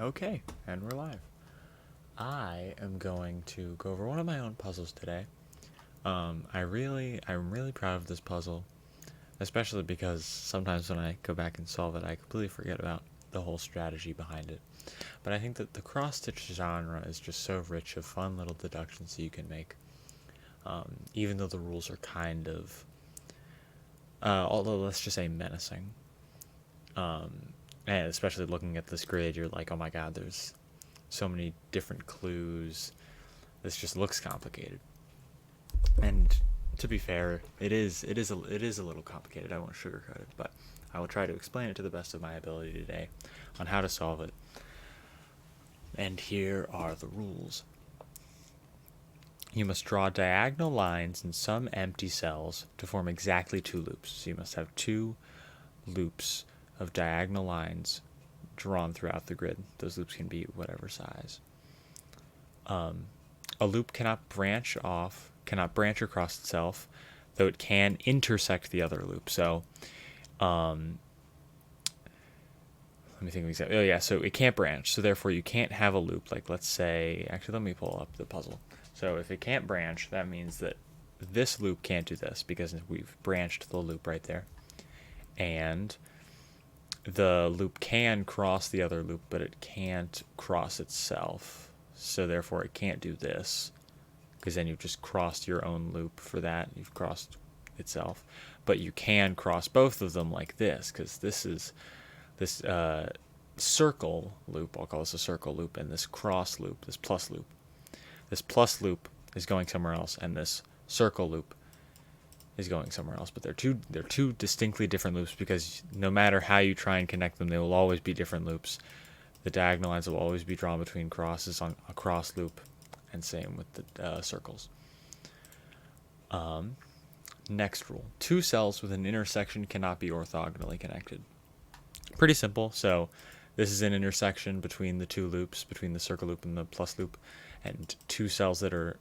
Okay, and we're live. I am going to go over one of my own puzzles today. I'm really proud of this puzzle, especially because sometimes when I go back and solve it, I completely forget about the whole strategy behind it. But I think that the cross-stitch genre is just so rich of fun little deductions that you can make, even though the rules are kind of, although let's just say menacing. Um, and especially looking at this grid, you're like, oh my god, there's so many different clues. This just looks complicated. And to be fair, it is a little complicated. I won't sugarcoat it, but I will try to explain it to the best of my ability today on how to solve it. And here are the rules. You must draw diagonal lines in some empty cells to form exactly two loops. So you must have two loops of diagonal lines drawn throughout the grid. Those loops can be whatever size. A loop cannot branch across itself, though it can intersect the other loop. So, let me think of an example. Oh yeah, so it can't branch, so therefore you can't have a loop. Like let's say, actually, let me pull up the puzzle. So if it can't branch, that means that this loop can't do this because we've branched the loop right there, and the loop can cross the other loop, but it can't cross itself. So therefore it can't do this, because then you've just crossed your own loop for that. You've crossed itself. But you can cross both of them like this, because this is this circle loop. I'll call this a circle loop, and this cross loop, this plus loop. This plus loop is going somewhere else, and this circle loop is going somewhere else. But they're two distinctly different loops, because no matter how you try and connect them, they will always be different loops. The diagonal lines will always be drawn between crosses on a cross loop, and same with the circles. Next rule. Two cells with an intersection cannot be orthogonally connected. Pretty simple. So this is an intersection between the two loops, between the circle loop and the plus loop, and two cells that are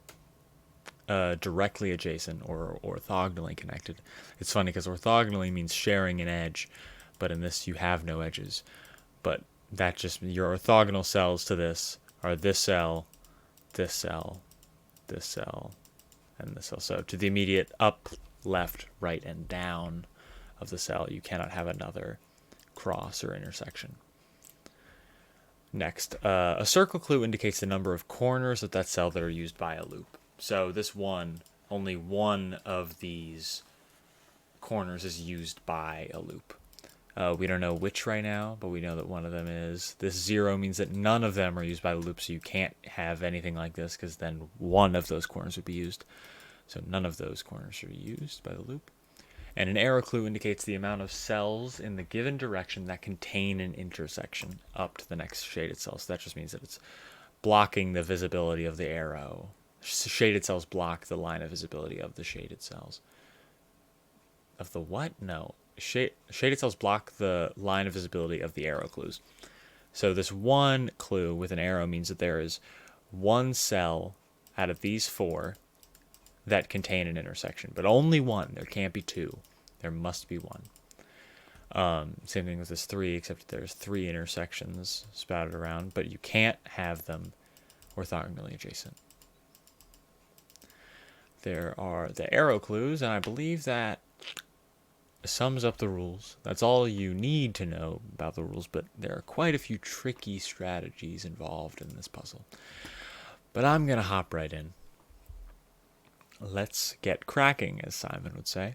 directly adjacent or orthogonally connected. It's funny because orthogonally means sharing an edge, but in this you have no edges. But that just, your orthogonal cells to this are this cell, this cell, this cell, and this cell. So to the immediate up, left, right, and down of the cell, you cannot have another cross or intersection. Next, a circle clue indicates the number of corners of that cell that are used by a loop. So this one, only one of these corners is used by a loop. We don't know which right now, but we know that one of them is. This 0 means that none of them are used by the loop, so you can't have anything like this, because then one of those corners would be used. So none of those corners are used by the loop. And an arrow clue indicates the amount of cells in the given direction that contain an intersection up to the next shaded cell. So that just means that it's blocking the visibility of the arrow. Shaded cells block the line of visibility of the shaded cells. Of the what? No. Shaded cells block the line of visibility of the arrow clues. So this one clue with an arrow means that there is one cell out of these four that contain an intersection, but only one. There can't be two. There must be one. Same thing with this 3, except there's 3 intersections spouted around, but you can't have them orthogonally adjacent. There are the arrow clues, and I believe that sums up the rules. That's all you need to know about the rules, but there are quite a few tricky strategies involved in this puzzle. But I'm going to hop right in. Let's get cracking, as Simon would say.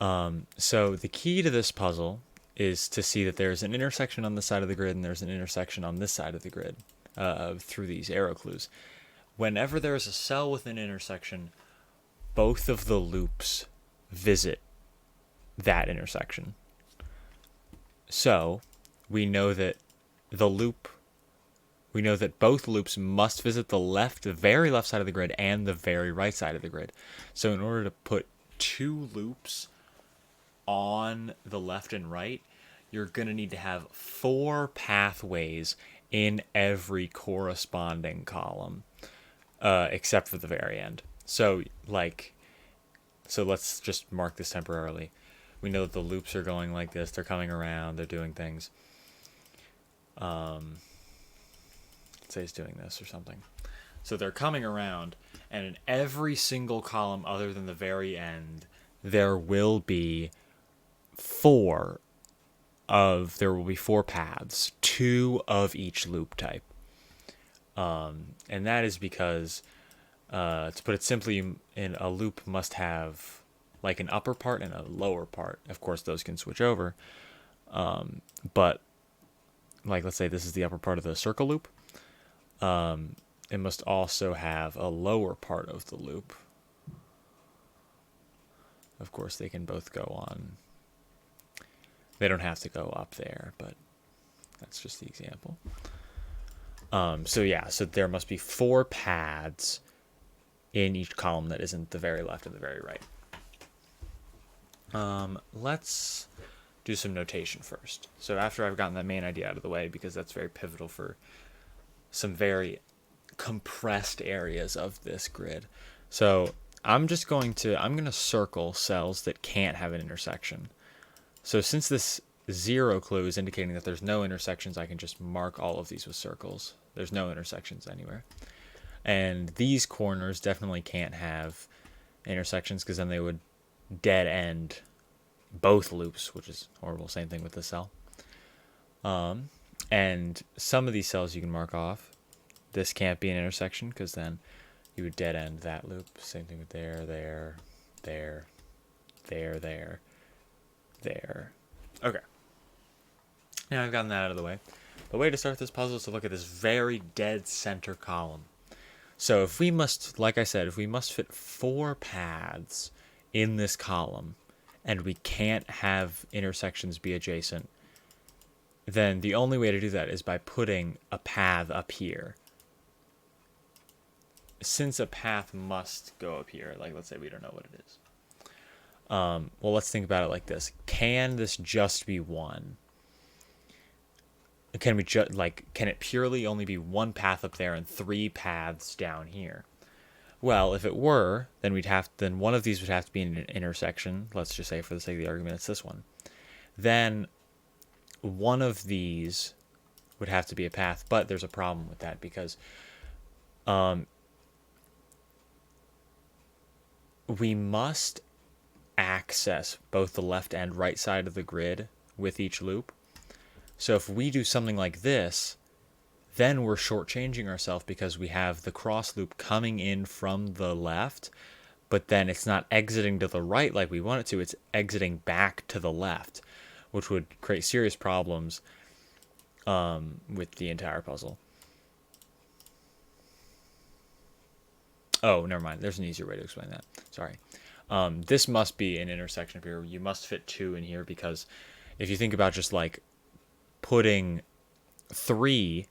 So the key to this puzzle is to see that there's an intersection on this side of the grid and there's an intersection on this side of the grid through these arrow clues. Whenever there's a cell with an intersection, both of the loops visit that intersection. So we know that both loops must visit the very left side of the grid and the very right side of the grid. So in order to put two loops on the left and right, you're going to need to have 4 pathways in every corresponding column, except for the very end. So let's just mark this temporarily. We know that the loops are going like this. They're coming around. They're doing things. let's say it's doing this or something. So they're coming around, and in every single column other than the very end, there will be four paths, two of each loop type. And that is because, to put it simply, in a loop must have like an upper part and a lower part. Of course, those can switch over. But like, let's say this is the upper part of the circle loop. It must also have a lower part of the loop. Of course, they can both go on. They don't have to go up there, but that's just the example. So there must be four paths in each column that isn't the very left and the very right. Let's do some notation first. So after I've gotten that main idea out of the way, because that's very pivotal for some very compressed areas of this grid. So I'm going to circle cells that can't have an intersection. So since this 0 clue is indicating that there's no intersections, I can just mark all of these with circles. There's no intersections anywhere. And these corners definitely can't have intersections, because then they would dead end both loops, which is horrible. Same thing with the cell. And some of these cells you can mark off. This can't be an intersection, because then you would dead end that loop. Same thing with there. Okay. Now I've gotten that out of the way. The way to start this puzzle is to look at this very dead center column. So if we must, like I said, if we must fit four paths in this column, and we can't have intersections be adjacent, then the only way to do that is by putting a path up here. Since a path must go up here, like let's say we don't know what it is. Well, let's think about it like this. Can this just be one? Can it purely only be one path up there and three paths down here? Well, if it were, then one of these would have to be in an intersection. Let's just say, for the sake of the argument, it's this one. Then one of these would have to be a path, but there's a problem with that, because we must access both the left and right side of the grid with each loop. So if we do something like this, then we're shortchanging ourselves, because we have the cross loop coming in from the left, but then it's not exiting to the right like we want it to. It's exiting back to the left, which would create serious problems with the entire puzzle. Oh, never mind. There's an easier way to explain that. Sorry. This must be an intersection up here. You must fit two in here, because if you think about just like putting three,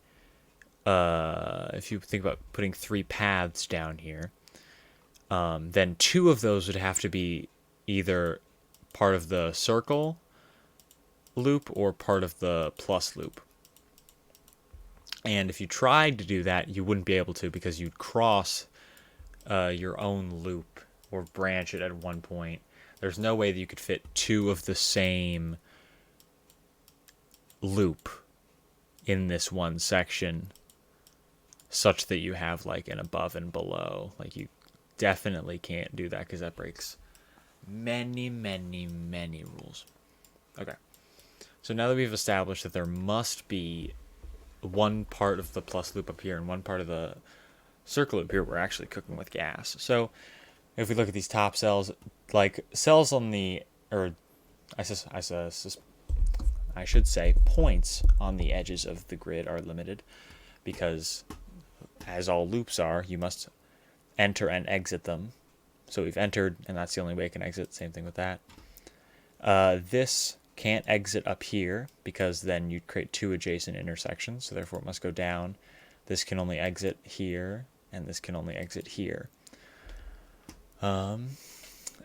if you think about putting three paths down here, then two of those would have to be either part of the circle loop or part of the plus loop. And if you tried to do that, you wouldn't be able to, because you'd cross your own loop or branch it at one point. There's no way that you could fit two of the same loop in this one section such that you have like an above and below. Like, you definitely can't do that, because that breaks many rules. Okay. So now that we've established that there must be one part of the plus loop up here and one part of the circle loop here, we're actually cooking with gas. So if we look at these top cells, like cells on the, or I should say points on the edges of the grid are limited, because as all loops are, you must enter and exit them. So we've entered, and that's the only way it can exit. Same thing with that. This can't exit up here, because then you'd create two adjacent intersections, so therefore it must go down. This can only exit here, and this can only exit here.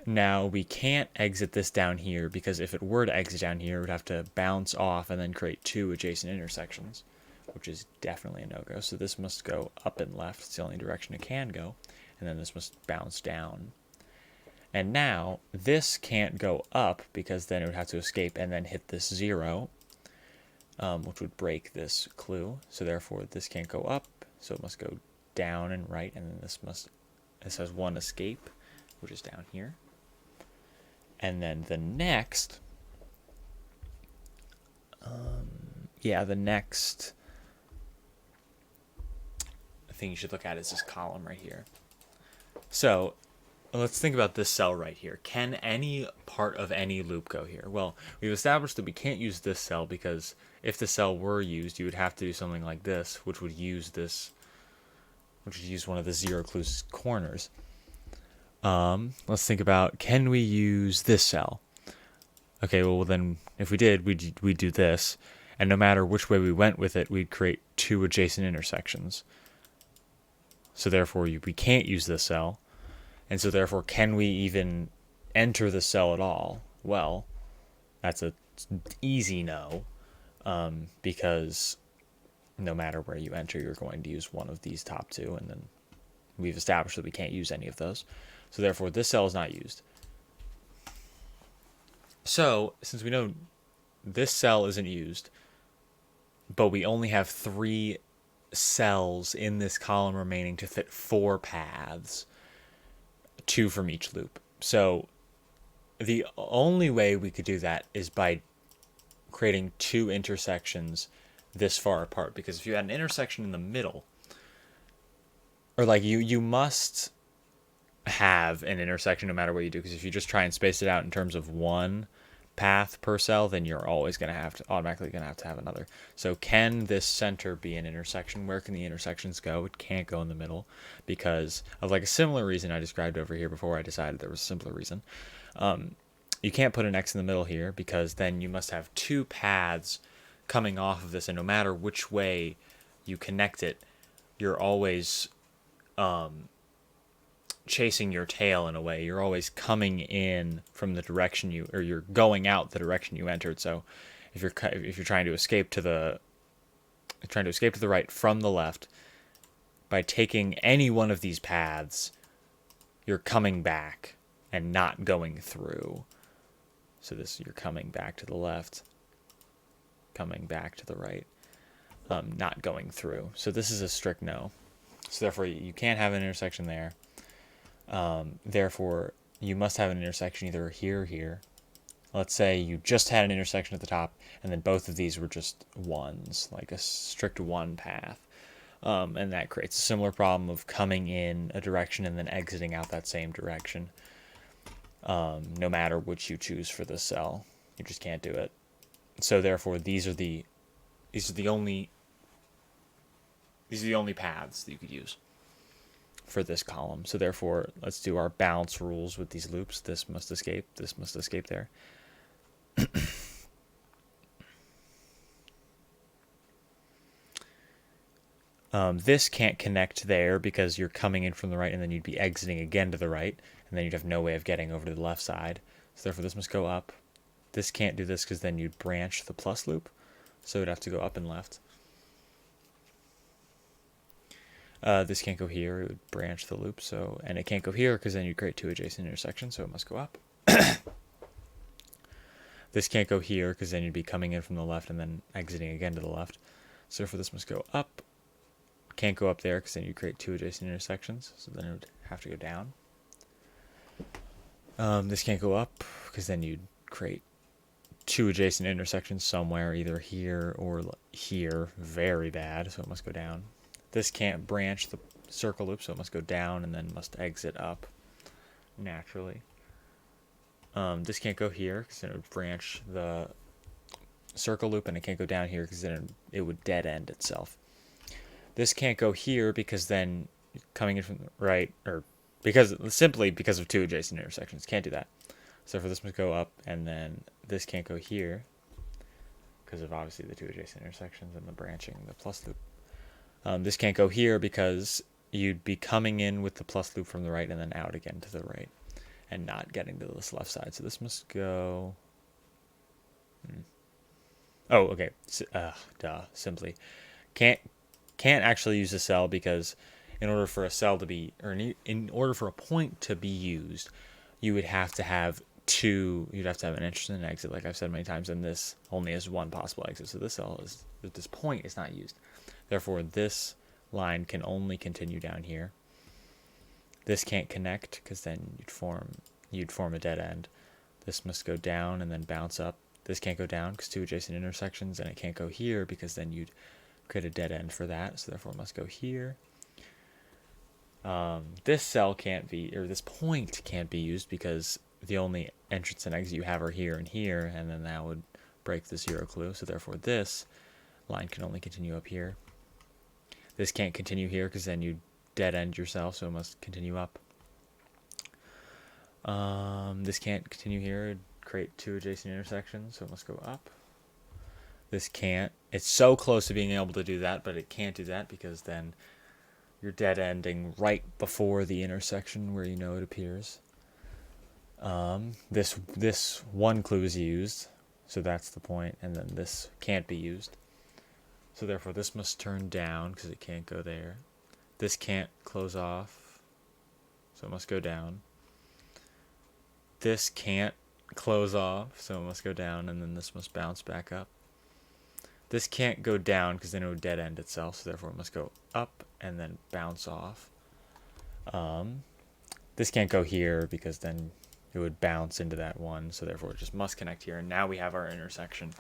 Now we can't exit this down here, because if it were to exit down here, it would have to bounce off and then create two adjacent intersections, which is definitely a no-go. So this must go up and left. It's the only direction it can go. And then this must bounce down. And now this can't go up, because then it would have to escape and then hit this 0. which would break this clue. So therefore, this can't go up, so it must go down and right, and then this has one escape, which is down here. And then the next, the next thing you should look at is this column right here. So let's think about this cell right here. Can any part of any loop go here? Well, we've established that we can't use this cell because if the cell were used, you would have to do something like this, which would use one of the zero clues corners. Let's think about, can we use this cell? Okay, well then, if we did, we'd do this, and no matter which way we went with it, we'd create two adjacent intersections. So therefore, we can't use this cell, and so therefore, can we even enter the cell at all? Well, that's an easy no, because no matter where you enter, you're going to use one of these top two, and then we've established that we can't use any of those. So therefore, this cell is not used. So, since we know this cell isn't used, but we only have 3 cells in this column remaining to fit 4 paths, 2 from each loop. So, the only way we could do that is by creating 2 intersections this far apart. Because if you had an intersection in the middle, or like you must have an intersection no matter what you do, because if you just try and space it out in terms of one path per cell, then you're always automatically going to have another. So can this center be an intersection? Where can the intersections go? It can't go in the middle because of like a similar reason I described over here before. I decided there was a simpler reason. You can't put an X in the middle here because then you must have 2 paths coming off of this, and no matter which way you connect it, you're always chasing your tail in a way. You're always coming in from the direction you're going out the direction you entered. So if you're trying to escape to the right from the left, by taking any one of these paths, you're coming back and not going through. So you're coming back to the left, coming back to the right, not going through. So this is a strict no. So therefore, you can't have an intersection there. Therefore, you must have an intersection either here or here. Let's say you just had an intersection at the top, and then both of these were just ones, like a strict one path. And that creates a similar problem of coming in a direction and then exiting out that same direction. No matter which you choose for this cell, you just can't do it. So therefore, these are the only paths that you could use for this column. So therefore, let's do our balance rules with these loops. This must escape there. This can't connect there because you're coming in from the right and then you'd be exiting again to the right, and then you'd have no way of getting over to the left side. So therefore, this must go up. This can't do this because then you'd branch the plus loop, so it'd have to go up and left. This can't go here, it would branch the loop, and it can't go here because then you create 2 adjacent intersections, so it must go up. This can't go here because then you'd be coming in from the left and then exiting again to the left. So therefore this must go up. Can't go up there because then you create 2 adjacent intersections, so then it would have to go down. This can't go up because then you'd create 2 adjacent intersections somewhere, either here or here. Very bad, so it must go down. This can't branch the circle loop, so it must go down and then must exit up naturally. This can't go here because then it would branch the circle loop, and it can't go down here because then it would dead end itself. This can't go here because then coming in from the right, or simply because of 2 adjacent intersections. Can't do that. So for this must go up, and then this can't go here because of obviously the 2 adjacent intersections and the branching the plus loop. This can't go here because you'd be coming in with the plus loop from the right and then out again to the right and not getting to this left side. So this must go... Oh, okay. Simply. Can't actually use a cell because in order for a cell to be, or in order for a point to be used, you would have to have you'd have to have an entrance and an exit, like I've said many times, and this only has one possible exit. So this this point is not used. Therefore, this line can only continue down here. This can't connect because then you'd form a dead end. This must go down and then bounce up. This can't go down because two adjacent intersections, and it can't go here because then you'd create a dead end for that. So therefore, it must go here. This cell can't be, or this point can't be used because the only entrance and exit you have are here and here, and then that would break the zero clue. So therefore, this line can only continue up here. This can't continue here because then you dead end yourself, so it must continue up. This can't continue here, it'd create two adjacent intersections, so it must go up. This can't. It's so close to being able to do that, but it can't do that because then you're dead ending right before the intersection where you know it appears. This one clue is used, so that's the point, and then this can't be used. So therefore this must turn down because it can't go there. This can't close off, so it must go down. This can't close off, so it must go down, and then this must bounce back up. This can't go down because then it would dead end itself, so therefore it must go up and then bounce off. This can't go here because then it would bounce into that one, so therefore it just must connect here. And now we have our intersection,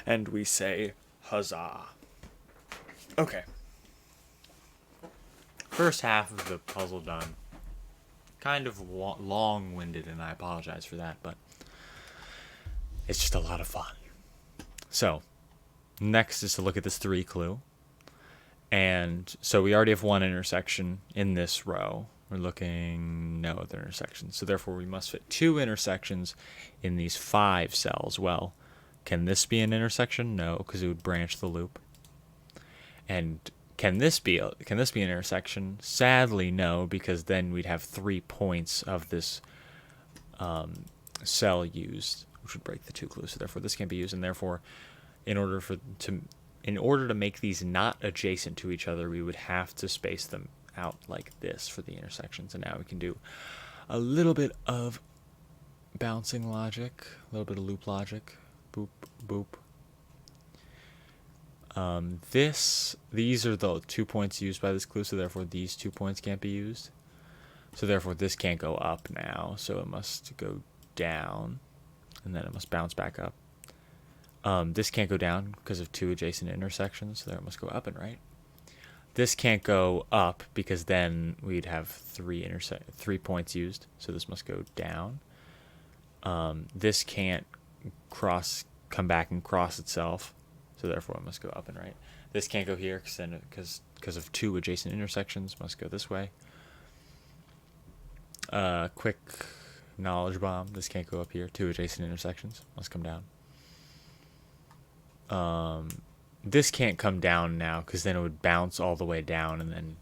and we say, huzzah. Okay. First half of the puzzle done. Kind of long-winded, and I apologize for that, but it's just a lot of fun. So, next is to look at this 3 clue. And so we already have one intersection in this row. We're looking no other intersections. So therefore we must fit 2 intersections in these 5 cells. Well, can this be an intersection? No, because it would branch the loop. And can this be an intersection? Sadly, no, because then we'd have 3 points of this cell used, which would break the 2 clues. So therefore this can't be used, and therefore in order to make these not adjacent to each other, we would have to space them out like this for the intersections. And now we can do a little bit of bouncing logic, a little bit of loop logic. Boop, boop. These are the 2 points used by this clue, so therefore these 2 points can't be used. So therefore this can't go up now, so it must go down, and then it must bounce back up. This can't go down because of 2 adjacent intersections, so there it must go up and right. This can't go up because then we'd have 3 points used, so this must go down. This can't come back and cross itself, so therefore it must go up and right. This can't go here because of 2 adjacent intersections, must go this way. Quick knowledge bomb. This can't go up here. 2 adjacent intersections must come down. This can't come down now because then it would bounce all the way down and then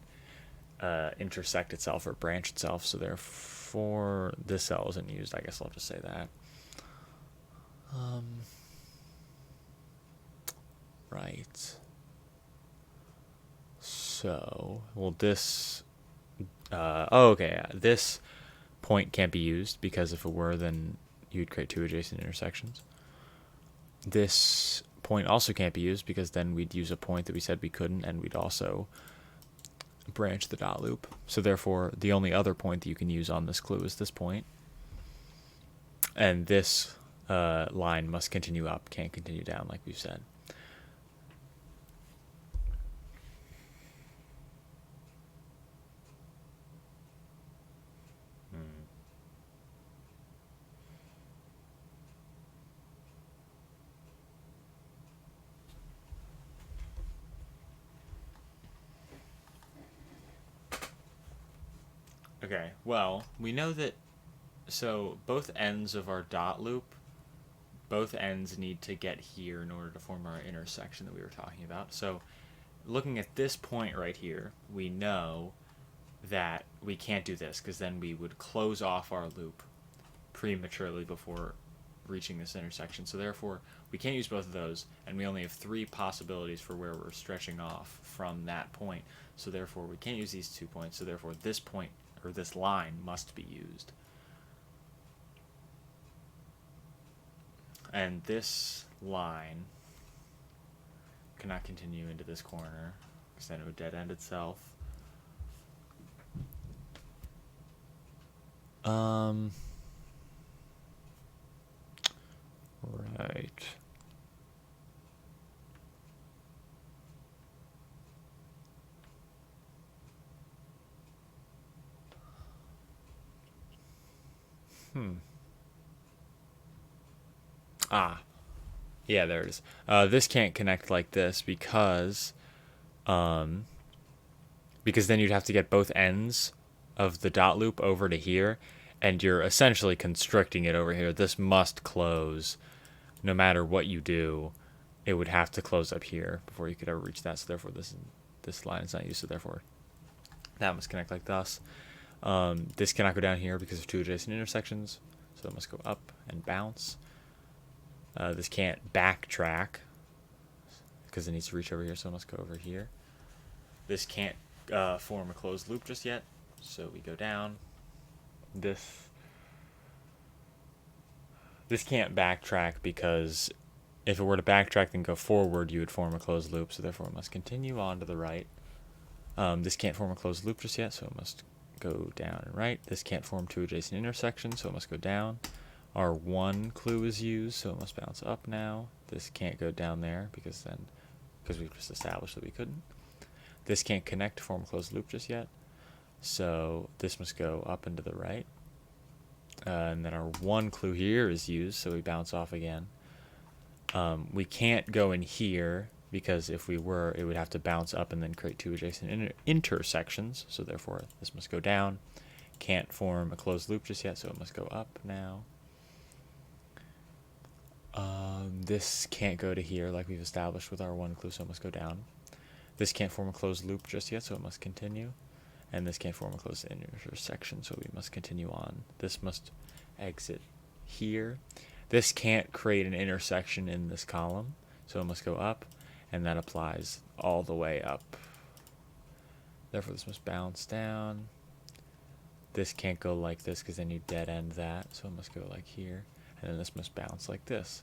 intersect itself or branch itself. So therefore this cell isn't used. I guess I'll just say that. Right. So, well, this... okay, this point can't be used because if it were, then you'd create 2 adjacent intersections. This point also can't be used because then we'd use a point that we said we couldn't, and we'd also branch the dot loop. So therefore, the only other point that you can use on this clue is this point. And this line must continue up, can't continue down like we've said. Okay, well, we know that, so both ends of our dot loop, both ends need to get here in order to form our intersection that we were talking about. So looking at this point right here, we know that we can't do this because then we would close off our loop prematurely before reaching this intersection. So therefore, we can't use both of those, and we only have 3 possibilities for where we're stretching off from that point. So therefore, we can't use these 2 points. So therefore, this point or this line must be used. And this line cannot continue into this corner because then it would dead end itself. Right. Ah, yeah, there it is. This can't connect like this because then you'd have to get both ends of the dot loop over to here, and you're essentially constricting it over here. This must close no matter what you do. It would have to close up here before you could ever reach that. So therefore, this line is not used. So therefore, that must connect like thus. This cannot go down here because of two adjacent intersections, so it must go up and bounce. This can't backtrack because it needs to reach over here, so it must go over here. This can't form a closed loop just yet, so we go down. This can't backtrack because if it were to backtrack and go forward, you would form a closed loop, so therefore it must continue on to the right. This can't form a closed loop just yet, so it must go down and right. This can't form two adjacent intersections, so it must go down. Our one clue is used, so it must bounce up now. This can't go down there because we've just established that we couldn't. This can't connect to form a closed loop just yet, so this must go up and to the right. And then our one clue here is used, so we bounce off again. We can't go in here because if we were, it would have to bounce up and then create two adjacent intersections, so therefore this must go down. Can't form a closed loop just yet, so it must go up now. This can't go to here like we've established with our one clue, so it must go down. This can't form a closed loop just yet, so it must continue. And this can't form a closed intersection, so we must continue on. This must exit here. This can't create an intersection in this column, so it must go up, and that applies all the way up. Therefore, this must bounce down. This can't go like this because then you dead end that, so it must go like here. And then this must bounce like this.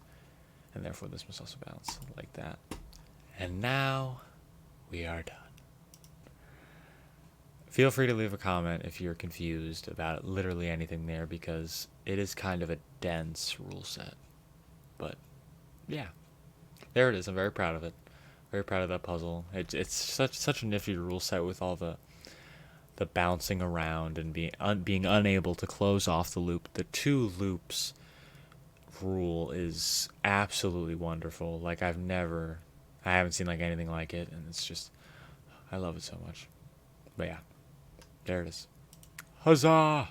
And therefore, this must also bounce like that. And now, we are done. Feel free to leave a comment if you're confused about literally anything there, because it is kind of a dense rule set. But, yeah. There it is. I'm very proud of it. Very proud of that puzzle. It's such a nifty rule set with all the bouncing around and being unable to close off the loop. The two loops rule is absolutely wonderful. Like I haven't seen like anything like it, and it's just, I love it so much. But yeah, there it is. Huzzah!